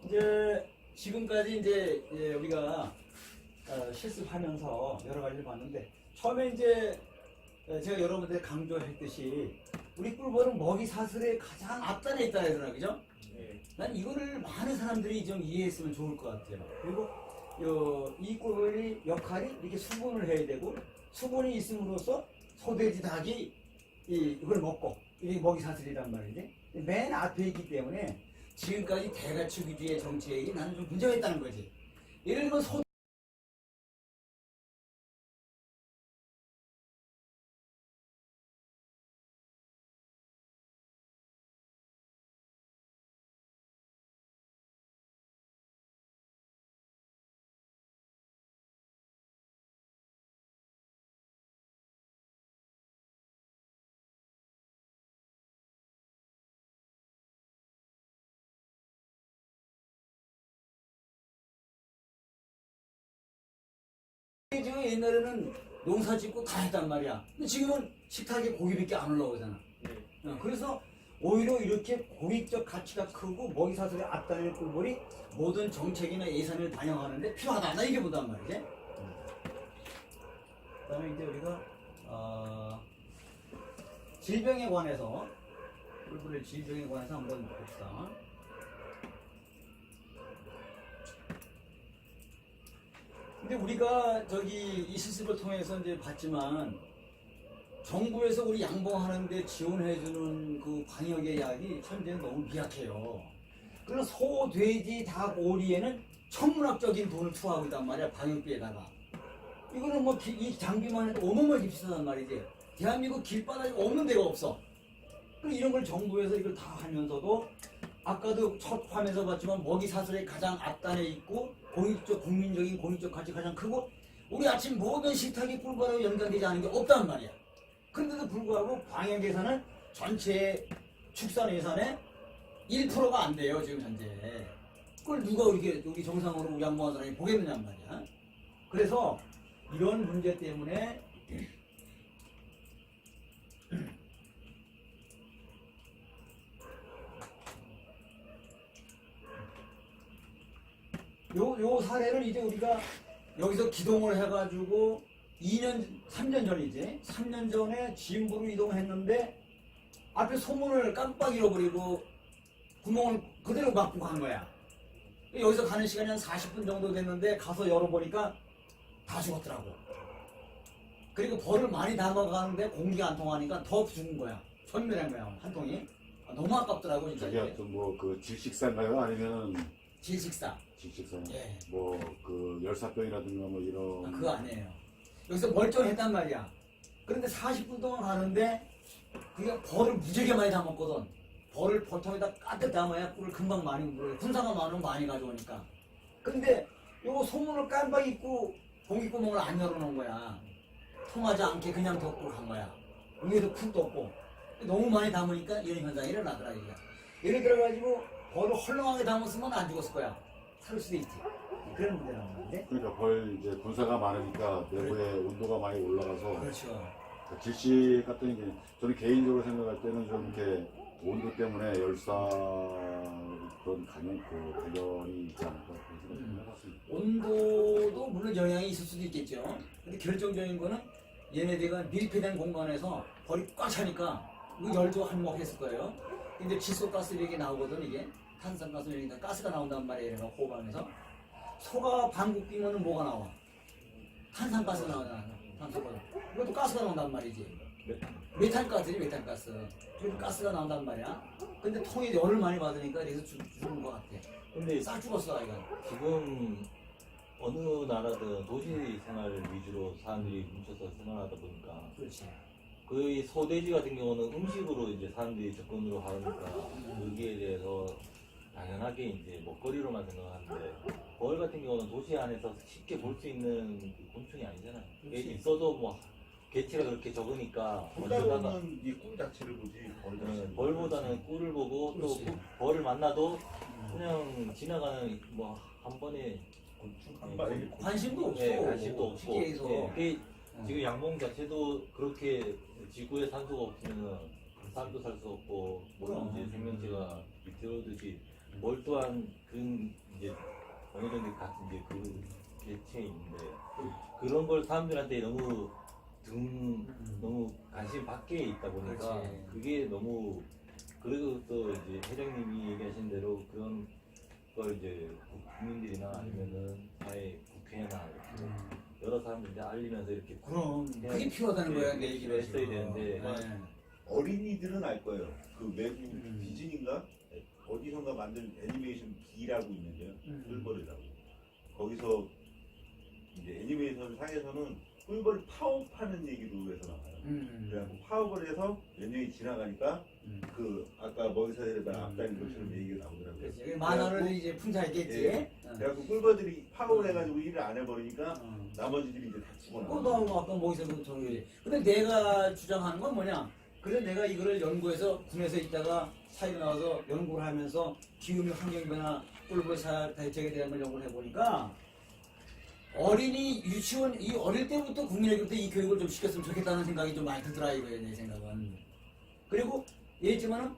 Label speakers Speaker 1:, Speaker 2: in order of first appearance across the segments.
Speaker 1: 이제 지금까지 이제 우리가 실습하면서 여러 가지를 봤는데 처음에 이제 제가 여러분들 강조했듯이 우리 꿀벌은 먹이 사슬의 가장 앞단에 있다 하더라고요, 그죠? 난 이거를 많은 사람들이 좀 이해했으면 좋을 것 같아요. 그리고 이 꿀벌이 역할이 이렇게 수분을 해야 되고 수분이 있음으로써 소돼지 닭이 이걸 먹고 이게 먹이 사슬이란 말이지. 맨 앞에 있기 때문에 지금까지 대가축유지의 정책이 나는 좀 문제가 있다는 거지. 예를 들면 소돼지가 옛날에는 농사 짓고 다 했단 말이야. 근데 지금은 식탁에 고기밖에 안 올라오잖아. 그래서 오히려 이렇게 공익적 가치가 크고 먹이 사슬의 앞단에 꿀벌이 모든 정책이나 예산을 반영하는데 필요하다. 나 이게 보단 말이지. 그다음에 이제 우리가 질병에 관해서 꿀벌의 질병에 관해서 한번 봅시다. 근데 우리가 이 실습을 통해서 이제 봤지만 정부에서 우리 양봉하는데 지원해주는 그 방역의 약이 현재는 너무 미약해요. 그래서 소, 돼지, 닭, 오리에는 천문학적인 돈을 투하하고 있단 말이야, 방역비에다가. 이거는 뭐 이 장비만 해도 어마어마하게 비싸단 말이지. 대한민국 길바닥에 없는 데가 없어. 그리고 이런 걸 정부에서 이걸 다 하면서도 아까도 첫 화면에서 봤지만 먹이 사슬의 가장 앞단에 있고 국민적인 공익적 가치가 가장 크고 우리 아침 모든 식탁이 꿀벌하고 연관되지 않은 게 없단 말이야. 그런데도 불구하고 방역 예산은 전체 축산 예산의 1%가 안 돼요, 지금 현재. 그걸 누가 우리 정상으로 우리 양봉하는 사람이 보겠느냐 말이야. 그래서 이런 문제 때문에 요 사례를 이제 우리가 여기서 기동을 해가지고 3년 전이지. 3년 전에 진부로 이동했는데 앞에 소문을 깜빡 잃어버리고 구멍을 그대로 막고 간 거야. 여기서 가는 시간이 한 40분 정도 됐는데 가서 열어보니까 다 죽었더라고. 그리고 벌을 많이 담아가는데 공기가 안 통하니까 더 죽은 거야. 전멸한 거야, 한 통이. 너무 아깝더라고, 진짜.
Speaker 2: 저기 뭐 그 질식사인가요? 아니면
Speaker 1: 질식사.
Speaker 2: 질식사?
Speaker 1: 예.
Speaker 2: 뭐 그 열사병이라든가 뭐 이런.
Speaker 1: 그거 아니에요. 여기서 멀쩡했단 말이야. 그런데 40분 동안 가는데 그게 벌을 무지하게 많이 담았거든. 벌을 보통에다 가득 담아야 꿀을 금방 많이 물어요. 군사가 많으면 많이 가져오니까. 근데 요거 소문을 깜빡 잊고 공기구멍을 안 열어놓은 거야. 통하지 않게 그냥 덮고 간 거야. 위에도 푹 덮고. 너무 많이 담으니까 이런 현상이 일어나더라, 이게. 예를 들어가지고 벌을 헐렁하게 담았으면 안 죽었을 거야. 살 수도 있지. 그런 문제란 말인데.
Speaker 2: 그러니까 벌 이제 군사가 많으니까 내부에 온도가 많이 올라가서.
Speaker 1: 그렇죠.
Speaker 2: 질식 같은 게 저는 개인적으로 생각할 때는 좀 이렇게 온도 때문에 열사 그런 발견이 있지 않을까 그런 생각을 해봤습니다.
Speaker 1: 온도도 물론 영향이 있을 수도 있겠죠. 근데 결정적인 거는 얘네들가 밀폐된 공간에서 벌이 꽉 차니까 그 열도 한몫했을 거예요. 근데 질소가스 이렇게 나오거든, 이게. 탄산가스 여기다 가스가 나온단 말이에요, 호흡 안에서. 소가 방귀 뀌면은 뭐가 나와? 탄산가스 나오잖아. 탄산가스. 이것도 가스가 나온단 말이지. 메탄가스지, 메탄가스. 그리고 가스가 나온단 말이야. 근데 통에 열을 많이 받으니까 여기서 죽은 것 같아.
Speaker 3: 근데
Speaker 1: 싹 죽었어, 아이가.
Speaker 3: 지금 어느 나라든 도시 생활 위주로 사람들이 뭉쳐서 생활하다 보니까
Speaker 1: 그렇지.
Speaker 3: 거의 소돼지 같은 경우는 음식으로 이제 사람들이 접근으로 하니까 여기에 대해서 당연하게 이제 먹거리로만 생각하는데 벌 같은 경우는 도시 안에서 쉽게 볼 수 있는 그 곤충이 아니잖아요. 이게 있어도 뭐 개체가 그렇게 적으니까
Speaker 4: 꿀가루는 이 꿀 자체를 보지
Speaker 3: 벌보다는 꿀을 보고 또 벌을 만나도 그냥 지나가는 뭐 한 번에 곤충
Speaker 4: 한 방에
Speaker 1: 관심도 없어.
Speaker 3: 네, 관심도 없고
Speaker 1: 시계에서.
Speaker 3: 예, 지금 양봉 자체도 그렇게 지구에 산소가 없으면 쌀도 살 수 없고
Speaker 1: 그럼.
Speaker 3: 모든 이제 생명체가 비틀어듯이 뭘 또한 그 이제 어느 정도 같은 이제 그 개체인데 그런 걸 사람들한테 너무 너무 관심 밖에 있다 보니까
Speaker 1: 그렇지.
Speaker 3: 그게 너무 그래도 또 이제 회장님이 얘기하신 대로 그런 걸 이제 국민들이나 아니면은 사회 국회나 이렇게 여러 사람들한테 알리면서 이렇게
Speaker 1: 그럼 그게 필요하다는 거야 내 얘기를
Speaker 3: 했어야 되는데
Speaker 4: 어린이들은 알 거예요. 그 외국
Speaker 1: 음.
Speaker 4: 디즈니인가 어디선가 만든 애니메이션 B라고 있는데요. 꿀벌이라고. 거기서 이제 애니메이션 상에서는 꿀벌 파업하는 얘기도 해서 나와요. 그래갖고 파업을 해서 몇 년이 지나가니까 그 아까 먹이사슬에다 앞다린 것처럼 얘기가 나오더라고요.
Speaker 1: 그렇지. 만화를 이제 풍자했겠지.
Speaker 4: 예. 그래갖고 꿀벌들이 파업을 해가지고 일을 안 해버리니까 나머지들이 이제 다 죽어나가요.
Speaker 1: 너 아까 모기서도 저기. 근데 내가 주장하는 건 뭐냐? 그래서 내가 이거를 연구해서 군에서 있다가 사회로 나와서 연구를 하면서 기후미 환경변화 꿀벌 사회 대책에 대한 걸 연구를 해보니까 어린이 유치원 이 어릴 때부터 국민학교 때 이 교육을 좀 시켰으면 좋겠다는 생각이 좀 많이 들더라 이거예요 내 생각은. 그리고 얘기했지만은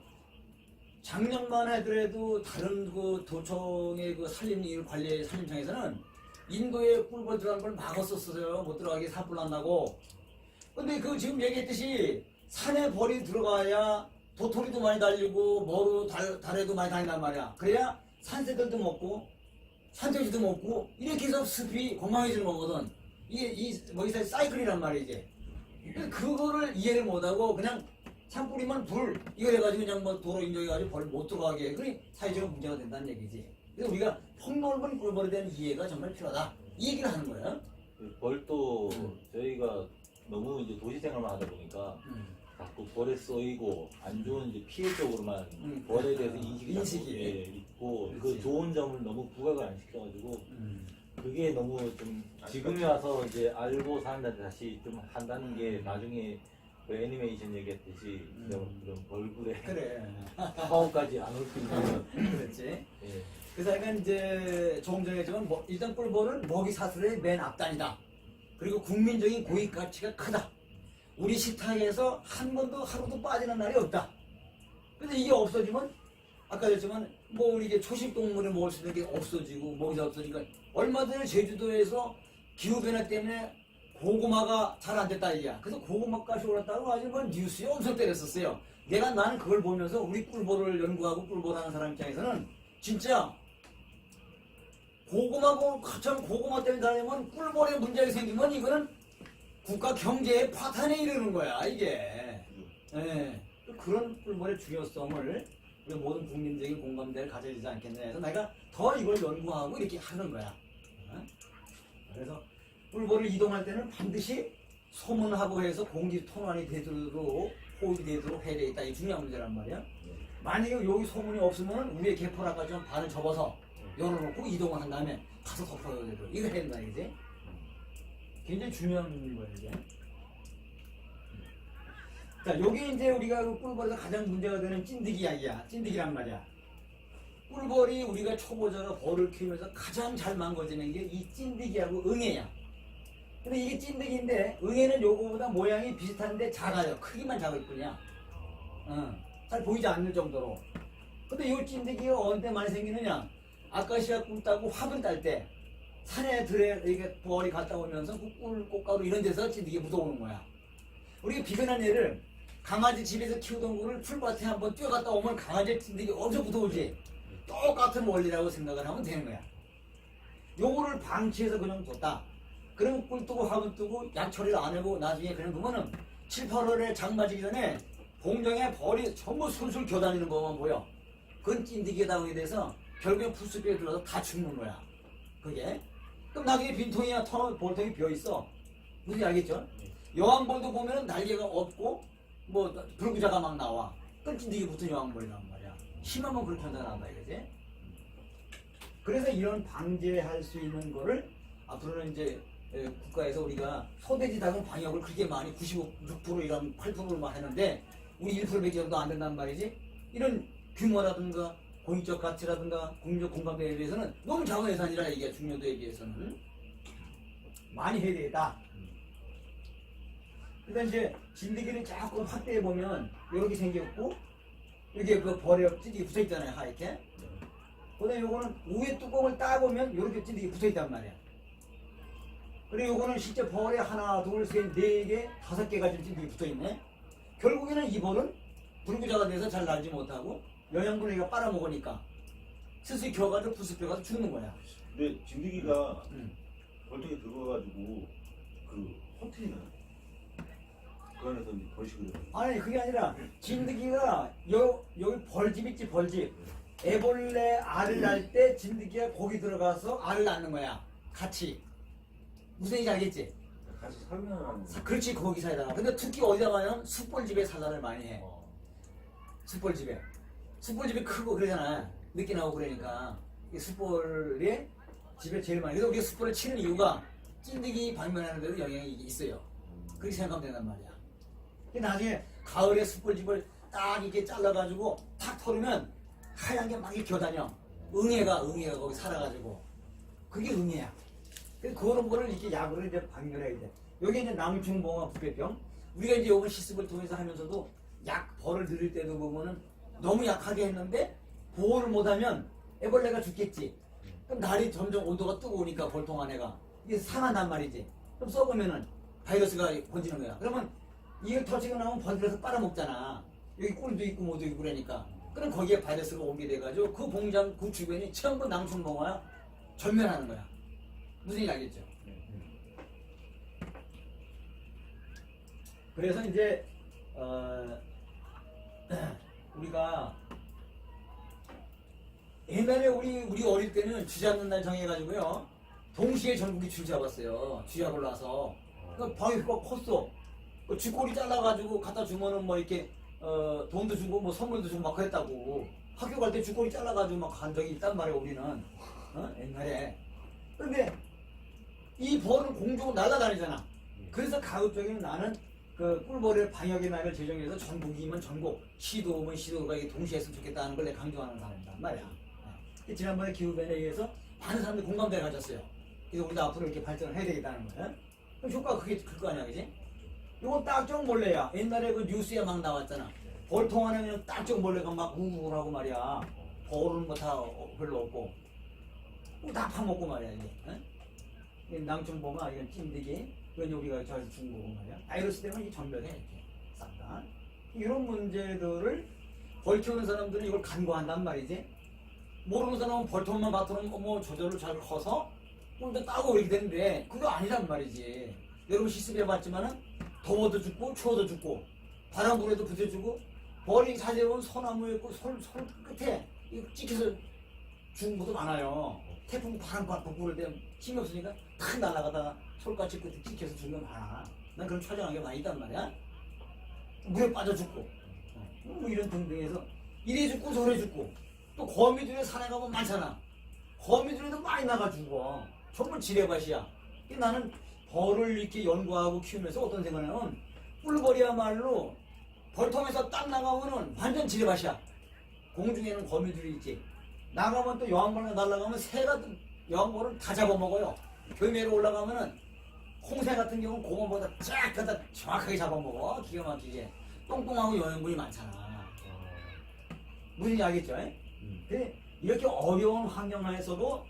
Speaker 1: 작년만 하더라도 다른 그 도청의 그 산림 관리 산림청에서는 인도에 꿀벌 들어가는 걸 막았었어요. 못 들어가게 산불 난다고. 근데 그 지금 얘기했듯이 산에 벌이 들어가야 도토리도 많이 달리고 뭐로 달에도 많이 다닌단 말이야. 그래야 산새들도 먹고 산돼지도 먹고 이렇게 해서 숲이 건강해지는 거거든. 이게 뭐이사 사이클이란 말이지. 그거를 이해를 못하고 그냥 산불이면 불 이거 해가지고 그냥 뭐 도로 인정해가지고 벌 못 들어가게 해. 그러니 사회적인 문제가 된다는 얘기지. 그래서 우리가 폭넓은 꿀벌에 대한 이해가 정말 필요하다. 이 얘기를 하는 거야.
Speaker 3: 그 벌도 저희가 너무 이제 도시 생활만 하다 보니까 자꾸 벌에 쏘이고 안 좋은 이제 피해 쪽으로만 벌에 대해서 인식이
Speaker 1: 인식이.
Speaker 3: 있고 그
Speaker 1: 그렇지.
Speaker 3: 좋은 점을 너무 부각을 안 시켜가지고 그게 너무 좀 지금에 와서 이제 알고 사람들한테 다시 좀 한다는 게 나중에 그 애니메이션 얘기했듯이 그런 벌꿀에
Speaker 1: 그래.
Speaker 3: 파워까지 안 올 수 있는
Speaker 1: 그렇지.
Speaker 3: 예.
Speaker 1: 그래서 약간 이제 조금 전에 했지만 일단 꿀벌은 먹이 사슬의 맨 앞단이다. 그리고 국민적인 고익 가치가 크다. 우리 식탁에서 한 번도 하루도 빠지는 날이 없다. 근데 이게 없어지면 아까 했지만 뭐 우리 이게 초식 동물을 먹을 수 있는 게 없어지고 먹이가 없어지니까 얼마 전에 제주도에서 기후 변화 때문에 고구마가 잘 안 됐다 이게야. 그래서 고구마 값이 올랐다고 아주 뭐 뉴스에 엄청 때렸었어요. 나는 그걸 보면서 우리 꿀벌을 연구하고 꿀벌하는 사람 입장에서는 진짜 고구마 때문에 다니면 꿀벌에 문제가 생기면 이거는 국가 경제의 파탄에 이르는 거야 이게. 예. 그런 꿀벌의 중요성을 우리 모든 국민적인 공감대를 가져야 되지 않겠냐 해서 내가 더 이걸 연구하고 이렇게 하는 거야. 그래서 꿀벌을 이동할 때는 반드시 소문하고 해서 공기 통환이 되도록 호흡이 되도록 해야 되겠다. 이게 중요한 문제란 말이야. 만약에 여기 소문이 없으면 위에 개포라까지 좀 반을 접어서 열어놓고 이동을 한 다음에 가서 덮어야 되도록 이거 해야 된다 이제. 굉장히 중요한 거예요 이게. 자, 여기 이제 우리가 그 꿀벌에서 가장 문제가 되는 찐득이 이야기야. 찐득이란 말이야. 꿀벌이 우리가 초보자가 벌을 키우면서 가장 잘 망가지는 게 이 찐득이하고 응애야. 근데 이게 찐득인데 응애는 요거보다 모양이 비슷한데 작아요. 크기만 작을 뿐이야. 잘 보이지 않는 정도로. 근데 이 찐득이가 언제 많이 생기느냐? 아카시아 꿀 따고 화분 딸 때 산에 들에 이게 벌이 갔다 오면서 그 꿀 꽃가루 이런 데서 찐득이 묻어오는 거야. 우리가 비근한 애를 강아지 집에서 키우던 거를 풀밭에 한번 뛰어갔다 오면 강아지 찐득이 엄청 묻어오지. 똑같은 원리라고 생각을 하면 되는 거야. 요거를 방치해서 그냥 뒀다. 그럼 꿀 뜨고 화분 뜨고 약 처리를 안 하고 나중에 그냥 그러면은 7, 8월에 장 맞기 전에 공장에 벌이 전부 술술 겨다니는 것만 보여. 그건 찐득이다 하게 돼서 결국엔 풀숲에 들어서 다 죽는 거야. 그게. 그럼 나중에 빈통이나 볼통이 비어있어. 무슨 알겠죠? 여왕벌도 보면은 날개가 없고 뭐 불구자가 막 나와. 그건 찐득이 붙은 여왕벌이란 말이야. 심하면 그렇게 나온다 이거지. 그래서 이런 방제할 수 있는 거를 앞으로는 이제 국가에서 우리가 소돼지 닭은 방역을 그렇게 많이 96%이랑 8%만 하는데 우리 1%밖에 정도 안 된단 말이지. 이런 규모라든가 공익적 가치라든가 국민적 공감대에 대해서는 너무 작은 예산이라 이게 중요도에 비해서는 많이 해야 되겠다. 그러니까 이제 진드기를 조금 확대해 보면 이렇게 생겼고 여기에 그 벌에 찐득이 붙어 있잖아요, 하얗게. 그다음에 요거는 위에 뚜껑을 따보면 이렇게 찐득이 붙어 있단 말이야. 그리고 요거는 실제 벌에 하나, 둘, 셋, 네 개, 5개가 지금 찐득이 붙어 있네. 결국에는 이 벌은 불구자가 돼서 잘 날지 못하고 영양분을 빨아먹으니까 스스로 겨가지고 부스벼가서 죽는 거야.
Speaker 4: 근데 진드기가
Speaker 1: 음.
Speaker 4: 벌통에 들어가가지고 그 터트리나요? 그 안에서 이제 벌식을 해요.
Speaker 1: 아니 그게 아니라 진드기가 여기 벌집 있지 벌집. 애벌레 알을 낳을 때 진드기가 거기 들어가서 알을 낳는 거야. 같이. 무슨 얘기인지 알겠지?
Speaker 4: 같이 살면
Speaker 1: 그렇지 거기 살다가. 근데 특히 어디다 가면 숯벌집에 산란을 많이 해. 숯벌집에. 숯벌집이 크고 그러잖아. 늦게 나오고 그러니까. 이 숯벌의 집에 제일 많이. 그래서 우리가 숯벌을 치는 이유가 찐득이 방면하는 데도 영향이 있어요. 그렇게 생각하면 된단 말이야. 근데 나중에 가을에 숯벌집을 딱 이렇게 잘라가지고 탁 털으면 하얀 게 막 이렇게 겨다녀. 응애가 거기 살아가지고. 그게 응애야. 그래서 그런 거를 이렇게 약으로 이제 방면해야 돼. 여기 이제 낭충봉화 부패병. 우리가 이제 요번 실습을 통해서 하면서도 약 벌을 들일 때도 보면은 너무 약하게 했는데 보호를 못하면 애벌레가 죽겠지. 그럼 날이 점점 온도가 뜨거우니까 벌통 안에가 이게 상한단 말이지. 그럼 썩으면은 바이러스가 번지는 거야. 그러면 이게 터치가 나오면 번들어서 빨아먹잖아. 여기 꿀도 있고 뭐도 있고 그러니까. 그럼 거기에 바이러스가 오게 돼가지고 그 공장 그 주변이 전부 낭충봉화야 전면하는 거야. 무슨 얘기 알겠죠? 그래서 이제 우리가 옛날에 우리 어릴 때는 쥐 잡는 날 정해가지고요 동시에 전국이 줄 잡았어요. 쥐 잡으러 와서 그 방이 컸어. 그 쥐꼬리 잘라가지고 갖다 주면은 뭐 이렇게 돈도 주고 뭐 선물도 주고 막 그랬다고. 학교 갈 때 쥐꼬리 잘라가지고 막 간 적이 있단 말이야 우리는. 옛날에. 근데 이 벌은 공중으로 날아다니잖아. 그래서 가급적이면 나는 그 꿀벌의 방역의 날을 제정해서 전국이면 전국, 시도면 시도가 이게 동시에 했으면 좋겠다는 걸 내가 강조하는 사람이란 말이야. 지난번에 기후변에 의해서 많은 사람들이 공감대를 가졌어요. 그래서 우리도 앞으로 이렇게 발전을 해야 되겠다는 거야. 그럼 효과가 그게 클 거 아니야, 그지? 이건 딱정벌레야. 옛날에 그 뉴스에 막 나왔잖아. 벌통 안에 그냥 딱정벌레가 막 우울하고 말이야. 벌은 뭐 다 별로 없고. 다 파먹고 말이야, 이게. 낭충봉화, 이건 찐득이, 이건 여기가 저에서 중국어 말이야. 바이러스 때문에 이 전멸해, 이렇게. 싹 다. 이런 문제들을 벌 키우는 사람들은 이걸 간과한단 말이지. 모르는 사람은 벌통만 봤더니 뭐 조절을 잘 커서 꿀도 따고 이렇게 되는데 그거 아니란 말이지. 여러분 실습해봤지만은 더워도 죽고 추워도 죽고 바람 불에도 부딪히고 벌이 자세히 보면 소나무에 있고 솔 끝에 찍혀서 죽은 것도 많아요. 태풍 바람 불을 때 힘이 없으니까 탁 날아가다가 솔까지 끝에 찍혀서 죽는 거 많아. 난 그런 촬영한 게 많이 있단 말이야. 물에 빠져 죽고 뭐 이런 등등해서 이래 죽고 저래 죽고 또 거미줄에 산에 가면 많잖아. 거미줄에도 많이 나가 죽어. 전부 지뢰밭이야. 나는 벌을 이렇게 연구하고 키우면서 어떤 생각을 하냐면 꿀벌이야말로 벌통에서 딱 나가면은 완전 지뢰밭이야. 공중에는 거미줄이 있지. 나가면 또 여왕벌에 날아가면 새가 또 여왕벌을 다 잡아먹어요. 교매로 올라가면은 홍새 같은 경우는 공원보다 쫙 갖다 정확하게 잡아먹어. 기가 막히게. 똥똥하고 영양분이 많잖아. 무슨 알겠죠? 근데 이렇게 어려운 환경 하에서도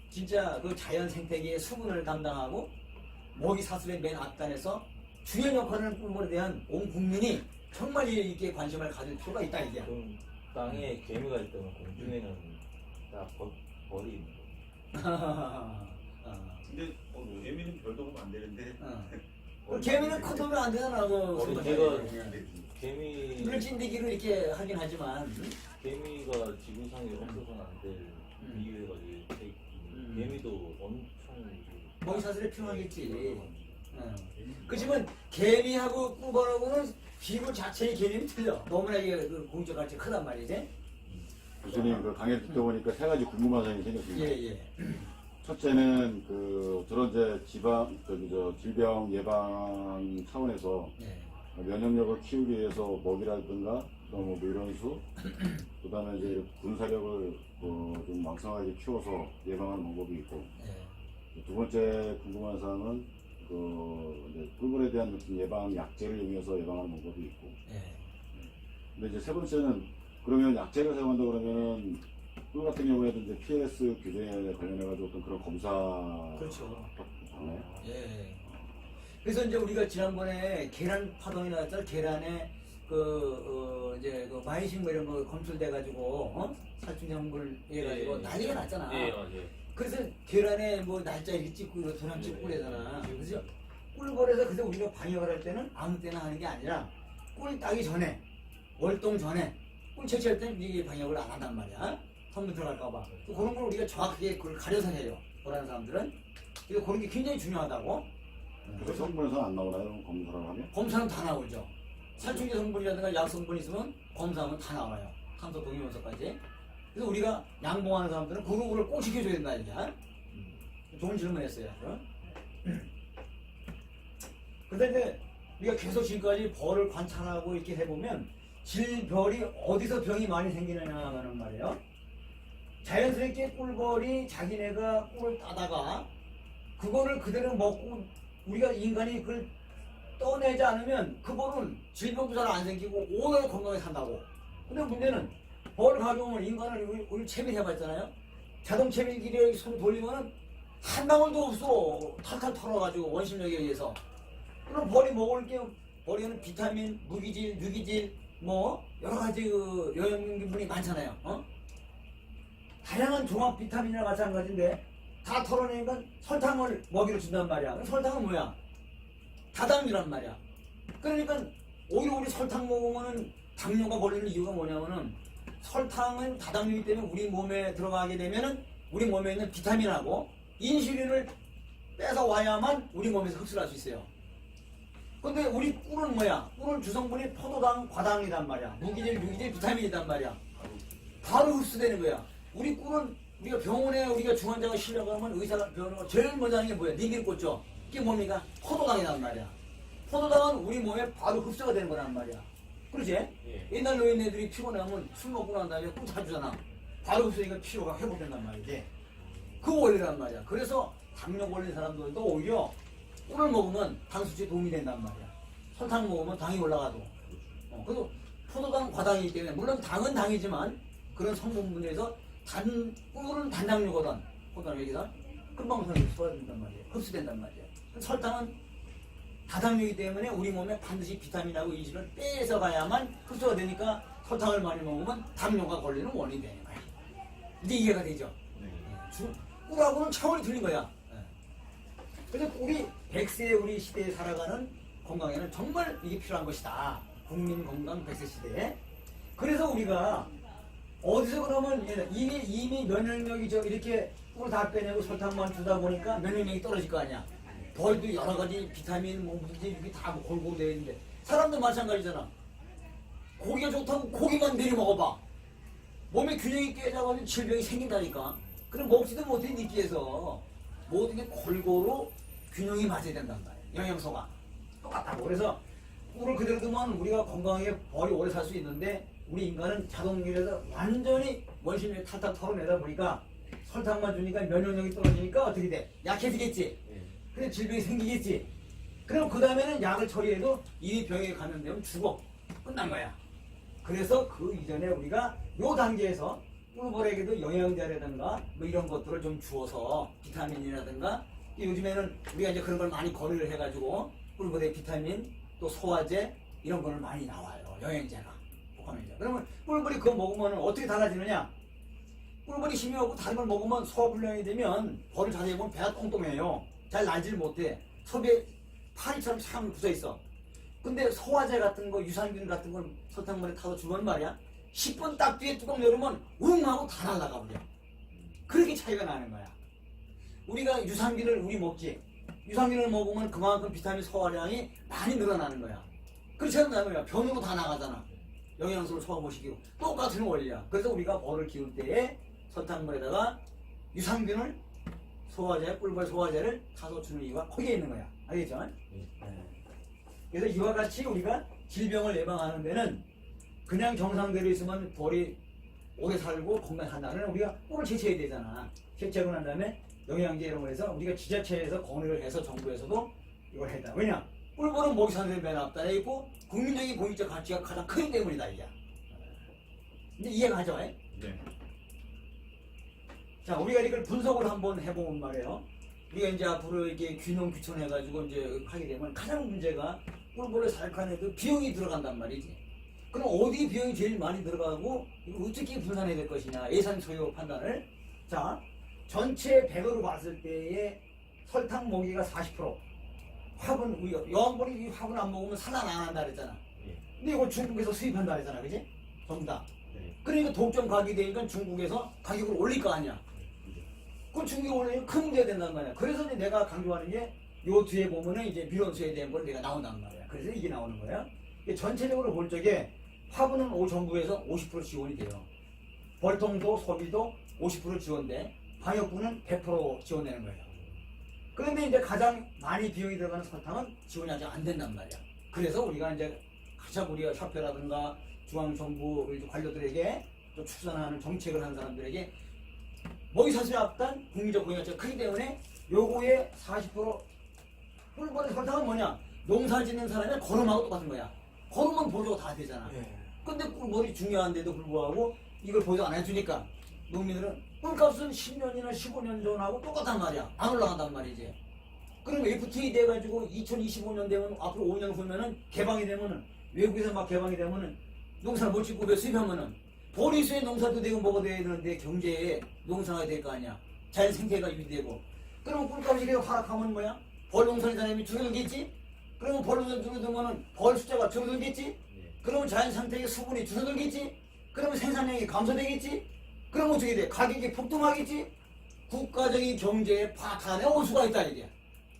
Speaker 1: 진짜 그 자연 생태계의 수분을 담당하고 먹이 사슬의 맨 앞단에서 중요한 역할을 하는 꿀벌에 대한 온 국민이 정말 이렇게 관심을 가질 필요가 있다 이게.
Speaker 3: 좀 땅에 개미가 있다면 공중에는 딱 벌이 있는 거.
Speaker 4: 근데 개미는 별도 보면 안 되는데
Speaker 1: 그 개미는 큰 놈이 안 되잖아.
Speaker 3: 우리 개미
Speaker 1: 물찐디기를 이렇게 하긴 하지만
Speaker 3: 개미가 지구상에 없어서는 안 될 이유가 개미도 엄청
Speaker 1: 먹이 사슬에 필요하겠지. 그렇지만 개미하고 꿀벌하고는 비율 자체의 개념이 틀려. 너무나 이게 그 공적 가치가 크단 말이지.
Speaker 2: 교수님 그 강의 듣다 보니까 세 가지 궁금한 점이 생겼습니다.
Speaker 1: 예.
Speaker 2: 첫째는 그 저런 이제 질병 예방 차원에서
Speaker 1: 예.
Speaker 2: 면역력을 키우기 위해서 먹이라든가 뭐 이런 그다음에 이제 군사력을 좀 왕성하게 키워서 예방하는 방법이 있고
Speaker 1: 예.
Speaker 2: 두 번째 궁금한 사항은 그 이제 꿀벌에 대한 무슨 예방 약제를 이용해서 예방하는 방법이 있고.
Speaker 1: 예.
Speaker 2: 근데 이제 세 번째는 그러면 약제를 사용한다 그러면은 꿀 같은 경우에도 이제 PLS 규정에 관련해가지고 어떤 그런 검사.
Speaker 1: 그렇죠.
Speaker 2: 받나요?
Speaker 1: 예. 그래서 이제 우리가 지난번에 계란 파동이 나왔잖아. 계란에 이제 그 마이신 뭐 이런 거 검출돼가지고 살충 성분을 해가지고 난리가 났잖아.
Speaker 3: 예, 맞아요.
Speaker 1: 그래서 계란에 뭐 날짜 이렇게 찍고 이거 도장 찍고 그러잖아. 그래서 꿀벌에서 그래서 우리가 방역을 할 때는 아무 때나 하는 게 아니라 꿀 따기 전에 월동 전에 꿀 채취할 때는 이게 방역을 안 한단 말이야. 성분 들어갈까봐. 그런 걸 우리가 정확하게 그걸 가려서 해요. 보라는 사람들은. 그래서 그런 게 굉장히 중요하다고.
Speaker 2: 그 성분에서 안 나오나요? 그럼 검사를 하면?
Speaker 1: 검사는 다 나오죠. 살충제 성분이라든가 약 성분 있으면 검사하면 다 나와요. 탄소 동위원소까지. 그래서 우리가 양봉하는 사람들은 그런 거를 꼭 지켜줘야 된다 이거야. 좋은 질문했어요. 근데 이제 우리가 계속 지금까지 벌을 관찰하고 이렇게 해보면 질별이 어디서 병이 많이 생기느냐 하는 말이에요. 자연스럽게 꿀벌이 자기네가 꿀을 따다가 그거를 그대로 먹고 우리가 인간이 그걸 떠내지 않으면 그 벌은 질병도 잘 안 생기고 오래 건강하게 산다고. 근데 문제는 벌 가져오면 인간을 우리 채비해봤잖아요. 자동 채비기에 손 돌리면은 한 방울도 없어. 탈탈 털어가지고 원심력에 의해서. 그럼 벌이 먹을 게 벌에는 비타민, 무기질, 유기질 뭐 여러 가지 그 영양분이 많잖아요. 다양한 종합 비타민이나 마찬가지인데 다 털어내니까 설탕을 먹이로 준단 말이야. 그럼 설탕은 뭐야? 다당류란 말이야. 그러니까 오히려 우리 설탕 먹으면은 당뇨가 걸리는 이유가 뭐냐면은 설탕은 다당류이기 때문에 우리 몸에 들어가게 되면은 우리 몸에 있는 비타민하고 인슐린을 뺏어 와야만 우리 몸에서 흡수를 할 수 있어요. 근데 우리 꿀은 뭐야? 꿀은 주성분이 포도당, 과당이란 말이야. 무기질, 유기질, 비타민이란 말이야. 바로 흡수되는 거야. 우리 꿀은 우리가 병원에 우리가 중환자가 실려가면 의사가 병원에 제일 먼저 하는 게 뭐야? 니길 꽂죠. 그게 뭡니까? 포도당이란 말이야. 포도당은 우리 몸에 바로 흡수가 되는 거란 말이야. 그러지?
Speaker 3: 예.
Speaker 1: 옛날 노인네들이 피곤하면 술 먹고 난 다음에 꿀 자주잖아. 바로 흡수니까 피로가 회복된단 말이지. 그 원리란 말이야. 그래서 당뇨 걸린 사람들도 오히려 꿀을 먹으면 당 수치에 도움이 된단 말이야. 설탕 먹으면 당이 올라가도. 그래서 포도당, 과당이기 때문에 물론 당은 당이지만 그런 성분분에서 꿀은 단당류거든. 포도당 여기서 금방 흡수된단 말이야. 흡수된단 말이야. 설탕은 다당류이기 때문에 우리 몸에 반드시 비타민하고 인슐린을 빼서 가야만 흡수가 되니까 설탕을 많이 먹으면 당뇨가 걸리는 원인이 되는 거야. 이제 이해가 되죠? 꿀하고는 차원이 틀린 거야. 그래서 우리 100세 우리 시대에 살아가는 건강에는 정말 이게 필요한 것이다. 국민 건강 100세 시대에. 그래서 우리가 어디서 그러면 이미 면역력이 이렇게 꿀 다 빼내고 설탕만 주다 보니까 면역력이 떨어질 거 아니야. 벌도 여러 가지 비타민, 뭐 무기질 이게 다 골고루 되어 있는데 사람도 마찬가지잖아. 고기가 좋다고 고기만 내려 먹어봐. 몸에 균형이 깨져가지고 질병이 생긴다니까. 그럼 먹지도 못해 느끼해서 모든 게 골고루 균형이 맞아야 된단 말이야. 영양소가 똑같다고. 그래서 꿀을 그대로 두면 우리가 건강하게 벌이 오래 살 수 있는데 우리 인간은 자동기에서 완전히 원심력이 탈탈 털어내다 보니까 설탕만 주니까 면역력이 떨어지니까 어떻게 돼? 약해지겠지. 그래 질병이 생기겠지. 그럼 그 다음에는 약을 처리해도 이 병에 감염되면 죽어. 끝난 거야. 그래서 그 이전에 우리가 요 단계에서 꿀벌에게도 영양제라든가 뭐 이런 것들을 좀 주어서 비타민이라든가 요즘에는 우리가 이제 그런 걸 많이 거래를 해가지고 꿀벌의 비타민 또 소화제 이런 거를 많이 나와요. 영양제가. 복합영양제. 그러면 꿀벌이 그거 먹으면 어떻게 달라지느냐? 꿀벌이 힘이 없고 다른 걸 먹으면 소화불량이 되면 벌을 자세히 보면 배가 똥똥해요. 잘 날지를 못해. 속에 파리처럼 참 굳어있어. 근데 소화제 같은 거, 유산균 같은 걸 설탕물에 타서 주면 말이야 10분 딱 뒤에 뚜껑 열으면 웅 하고 다 날아가 버려. 그렇게 차이가 나는 거야. 우리가 유산균을 우리 먹지. 유산균을 먹으면 그만큼 비타민 소화량이 많이 늘어나는 거야. 그렇지 않나요? 거야. 변으로 다 나가잖아. 영양소를 소화 못 시키고 똑같은 원리야. 그래서 우리가 벌을 키울 때에 설탕물에다가 유산균을 소화제, 꿀벌 소화제를 타서 주는 이유가 거기에 있는 거야. 알겠죠? 네. 그래서 이와 같이 우리가 질병을 예방하는 데는 그냥 정상대로 있으면 벌이 오래 살고 건강한다는 우리가 꿀을 채취해야 되잖아. 채취하고 난 다음에 영양제 이런 거 해서 우리가 지자체에서 권유를 해서 정부에서도 이걸 했다. 왜냐? 꿀벌은 먹이 사는 데 맨 앞단에 있고 국민적인 공익적 가치가 가장 크기 때문이다 이게. 이제 이해가 가죠?
Speaker 4: 네.
Speaker 1: 자, 우리가 이걸 분석을 한번 해보면 말이에요. 우리가 이제 앞으로 이렇게 균형 규천해가지고 이제 하게 되면 가장 문제가 꿀벌을 사육하는 그 비용이 들어간단 말이지. 그럼 어디 비용이 제일 많이 들어가고 이거 어떻게 분산해야 될 것이냐 예산 소요 판단을. 자, 전체 100으로 봤을 때의 설탕 먹이가 40%. 화분 우리가 여왕벌이 화분 안 먹으면 산란 안 한다 그랬잖아.
Speaker 3: 예.
Speaker 1: 근데 이거 중국에서 수입한다 그랬잖아, 그지? 전부 다.
Speaker 3: 네.
Speaker 1: 그러니까 독점 가격이 되니까 중국에서 가격을 올릴 거 아니야. 그럼 중국이 올리면 큰 문제가 된단 말이야. 그래서 이제 내가 강조하는 게 요 뒤에 보면은 이제 밀원수에 대한 걸 내가 나온단 말이야. 그래서 이게 나오는 거야. 이게 전체적으로 볼 적에 화분은 정부에서 50% 지원이 돼요. 벌통도 소비도 50% 지원돼. 방역부는 100% 지원되는 거예요. 그런데 이제 가장 많이 비용이 들어가는 설탕은 지원이 아직 안 된단 말이야. 그래서 우리가 이제 가장 우리가 협회라든가 중앙정부 관료들에게 또 추진하는 정책을 하는 사람들에게 먹이 사슬에 앞단 국민적 공약자가 크기 때문에 요거의 40% 꿀벌의 설탕은 뭐냐? 농사 짓는 사람이 거름하고 똑같은 거야. 거름은 보조가 다 되잖아. 근데 꿀벌이 중요한데도 불구하고 이걸 보조 안 해주니까 농민들은 꿀값은 10년이나 15년 전하고 똑같단 말이야. 안 올라간단 말이지. 그럼 FTA 돼가지고 2025년 되면 앞으로 5년 후면은 개방이 되면은 외국에서 막 개방이 되면은 농사를 못 짓고 왜 수입하면은 보리수의 농사도 되고 뭐가 돼야 되는데 경제에 농사가 될 거 아니야. 자연 생태가 유지되고. 그러면 꿀값이 계속 하락하면 뭐야? 벌 농사하는 사람이 줄어들겠지? 그러면 벌 농사 줄어들면은 벌 숫자가 줄어들겠지? 그러면 자연 상태의 수분이 줄어들겠지? 그러면 생산량이 감소되겠지? 그럼 어떻게 돼? 가격이 폭등하겠지? 국가적인 경제에 파탄에 올 수가 있다 이게.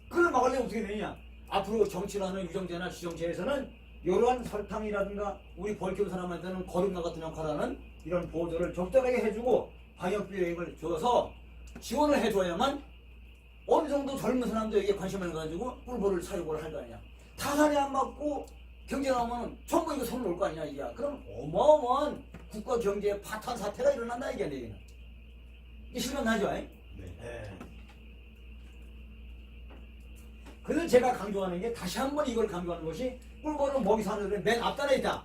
Speaker 1: 그걸 막으려면 어떻게 되냐? 앞으로 정치라는 유정제나 시정제에서는 이러한 설탕이라든가 우리 벌 키우는 사람한테는 거름과 같은 역할을 하는 이런 보조를 적절하게 해주고 방역비용을 줘서 지원을 해줘야만 어느 정도 젊은 사람들에게 관심을 가지고 꿀벌을 사육을 할 거 아니야. 타산이 안 맞고 경제 나오면 전부 이거 손을 놓을 거 아니야 이게. 그럼 어마어마한 국가 경제에 파탄 사태가 일어난다 이게 얘기는. 이게 실감나죠?
Speaker 4: 네.
Speaker 1: 그래서 제가 강조하는 게 다시 한번 이걸 강조하는 것이 꿀벌은 먹이 사는 데맨 앞단에 있다.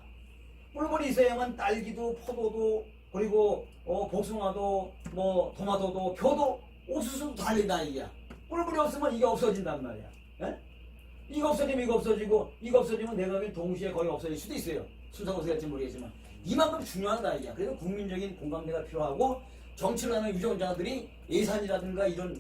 Speaker 1: 꿀벌이 있어야만 딸기도 포도도 그리고 복숭아도 뭐 토마토도 표도 옥수수도 달린다 이게. 꿀벌이 없으면 이게 없어진단 말이야. 에? 이거 없어지면 이거 없어지고 이거 없어지면 내가 보기엔 동시에 거의 없어질 수도 있어요. 순서가 어떻게 될지 모르겠지만 이만큼 중요하다 이게. 그래서 국민적인 공감대가 필요하고 정치를 하는 유정자들이 예산이라든가 이런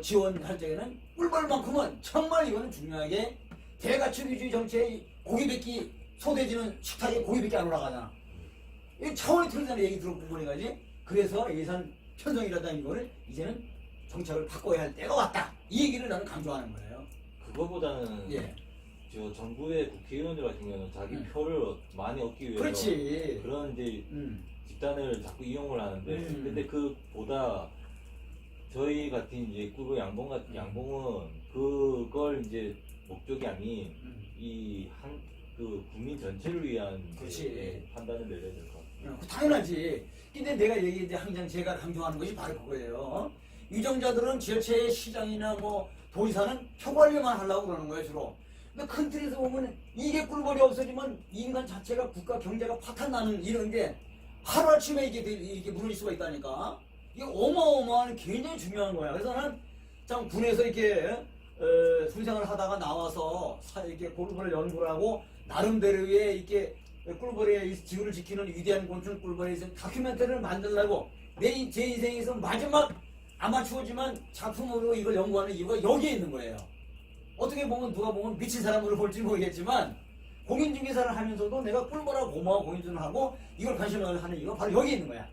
Speaker 1: 지원할 적에는 꿀벌만큼은 정말 이거는 중요하게 대가축유주의 정치의 고기백기 소돼지는 식탁에 고기백기 안 올라가잖아. 이 차원이 틀리다는 얘기 들어본 거니까지. 그래서 예산 편성이라든가 이거를 이제는 정책을 바꿔야 할 때가 왔다. 이 얘기를 나는 강조하는 거예요.
Speaker 3: 그거보다는
Speaker 1: 예.
Speaker 3: 저 정부의 국회의원들 같은 경우는 자기 표를 많이 얻기 위해서
Speaker 1: 그렇지.
Speaker 3: 그런 이제 집단을 자꾸 이용을 하는데 근데 그보다 저희 같은 이제 꿀벌 양봉은 그걸 이제 목적이 아닌 이 그 국민 전체를 위한
Speaker 1: 그렇지.
Speaker 3: 판단을 내려야 될 것 같아요.
Speaker 1: 당연하지. 근데 내가 얘기했는데 항상 제가 강조하는 것이 바로 그거예요. 유정자들은 지자체 시장이나 뭐 도지사는 표 관리만 하려고 그러는 거예요 주로. 근데 큰 틀에서 보면 이게 꿀벌이 없어지면 인간 자체가 국가 경제가 파탄나는 이런 게 하루아침에 이게 무너질 수가 있다니까. 이게 어마어마한 굉장히 중요한 거야. 그래서 나는 참 군에서 이렇게 군생활을 하다가 나와서 이렇게 꿀벌 연구를 하고 나름대로의 이렇게 꿀벌의 지구를 지키는 위대한 곤충 꿀벌에 대해서 다큐멘터리를 만들려고 제 인생에서 마지막 아마추어지만 작품으로 이걸 연구하는 이유가 여기에 있는 거예요. 어떻게 보면 누가 보면 미친 사람으로 볼지 모르겠지만 공인중개사를 하면서도 내가 꿀벌하고 고마워 공인중을 하고 이걸 관심을 하는 이유가 바로 여기에 있는 거야.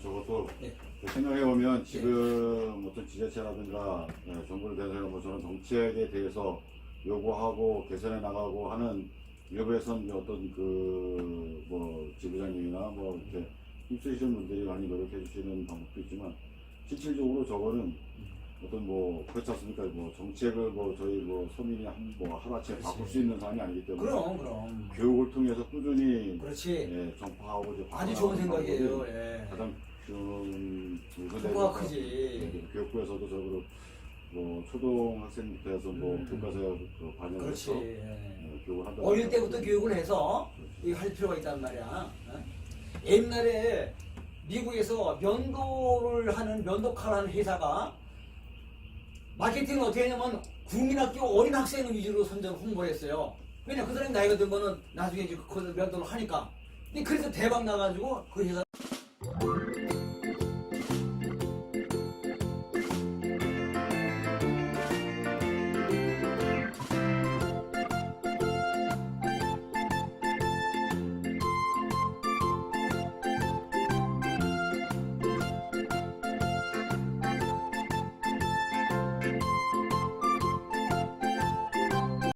Speaker 2: 저것도
Speaker 1: 네.
Speaker 2: 생각해보면 지금 어떤 지자체라든가 정부를 대해서 뭐 저런 정책에 대해서 요구하고 개선해 나가고 하는 일부에서는 어떤 그 뭐 지부장님이나 뭐 이렇게 힘쓰시는 분들이 많이 노력해 주시는 방법도 있지만 실질적으로 저거는 어떤 뭐 그렇지 않습니까? 뭐 정책을 뭐 저희 뭐 서민이 뭐 하루아침에 바꿀 수 있는 상황이 아니기 때문에
Speaker 1: 그럼
Speaker 2: 교육을 통해서 꾸준히
Speaker 1: 그렇지.
Speaker 2: 전파하고 이제
Speaker 1: 아주 좋은 생각이에요. 예.
Speaker 2: 가장 좀
Speaker 1: 효과가 크지.
Speaker 2: 교육부에서도 적으로 뭐 초등학생부터 해서 뭐 교과서에 그 반영해서
Speaker 1: 그렇지. 예.
Speaker 2: 교육을 한다.
Speaker 1: 어릴 때부터 교육을 해서 이거 할 필요가 있단 말이야. 어? 옛날에 미국에서 면도를 하는 면도칼 하는 회사가 마케팅을 어떻게 했냐면 국민학교 어린 학생 위주로 선전 홍보를 했어요. 왜냐 그 사람이 나이가 들면은 나중에 이제 그 면도를 하니까. 근데 그래서 대박 나가지고 그 회사